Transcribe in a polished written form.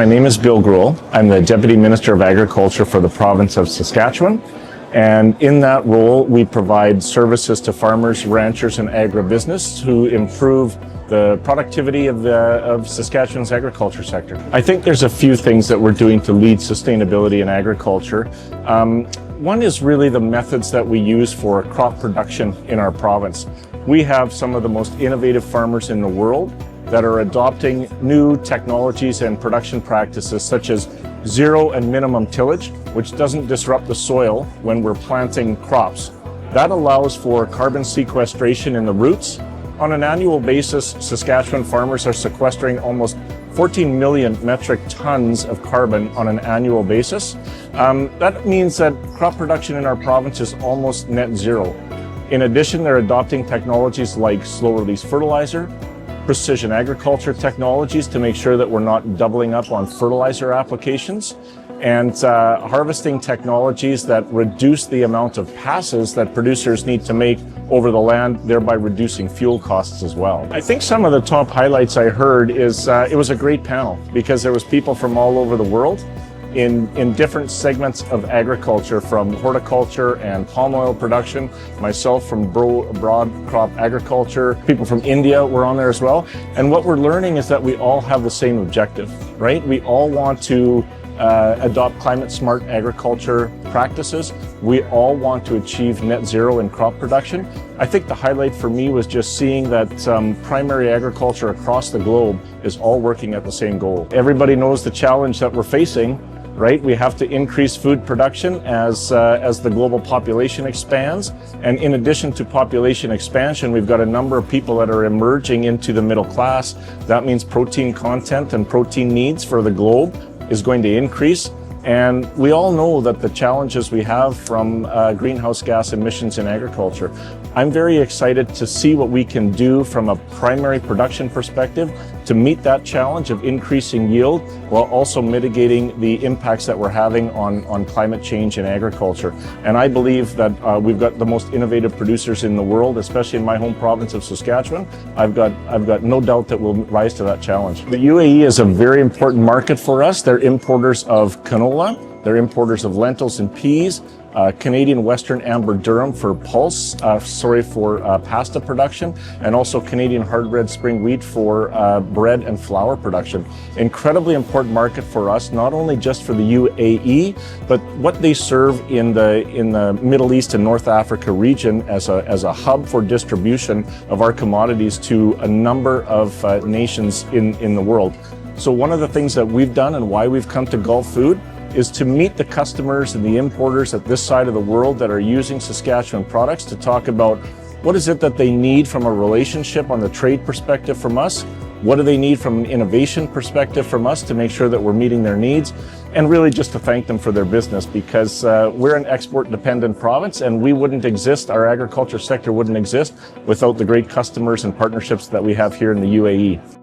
My name is Bill Greuel. I'm the Deputy Minister of Agriculture for the province of Saskatchewan. And in that role, we provide services to farmers, ranchers, and agribusiness to improve the productivity of Saskatchewan's agriculture sector. I think there's a few things that we're doing to lead sustainability in agriculture. One is really the methods that we use for crop production in our province. We have some of the most innovative farmers in the world that are adopting new technologies and production practices such as zero and minimum tillage, which doesn't disrupt the soil when we're planting crops. That allows for carbon sequestration in the roots. On an annual basis, Saskatchewan farmers are sequestering almost 14 million metric tons of carbon on an annual basis. That means that crop production in our province is almost net zero. In addition, they're adopting technologies like slow-release fertilizer, precision agriculture technologies to make sure that we're not doubling up on fertilizer applications, and harvesting technologies that reduce the amount of passes that producers need to make over the land, thereby reducing fuel costs as well. I think some of the top highlights I heard is it was a great panel because there was people from all over the world in different segments of agriculture, from horticulture and palm oil production, myself from broad crop agriculture, people from India were on there as well. And what we're learning is that we all have the same objective, right? We all want to adopt climate smart agriculture practices. We all want to achieve net zero in crop production. I think the highlight for me was just seeing that primary agriculture across the globe is all working at the same goal. Everybody knows the challenge that we're facing, right? We have to increase food production as the global population expands. And in addition to population expansion, we've got a number of people that are emerging into the middle class. That means protein content and protein needs for the globe is going to increase. And we all know that the challenges we have from greenhouse gas emissions in agriculture. I'm very excited to see what we can do from a primary production perspective to meet that challenge of increasing yield while also mitigating the impacts that we're having on climate change in agriculture. And I believe that we've got the most innovative producers in the world, especially in my home province of Saskatchewan. I've got no doubt that we'll rise to that challenge. The UAE is a very important market for us. They're importers of canola. They're importers of lentils and peas, Canadian Western Amber Durum for pasta production, and also Canadian hard red spring wheat for bread and flour production. Incredibly important market for us, not only just for the UAE, but what they serve in the Middle East and North Africa region as a hub for distribution of our commodities to a number of nations in the world. So one of the things that we've done and why we've come to Gulf Food is to meet the customers and the importers at this side of the world that are using Saskatchewan products to talk about what is it that they need from a relationship on the trade perspective from us, what do they need from an innovation perspective from us to make sure that we're meeting their needs, and really just to thank them for their business, because we're an export-dependent province and we wouldn't exist, our agriculture sector wouldn't exist without the great customers and partnerships that we have here in the UAE.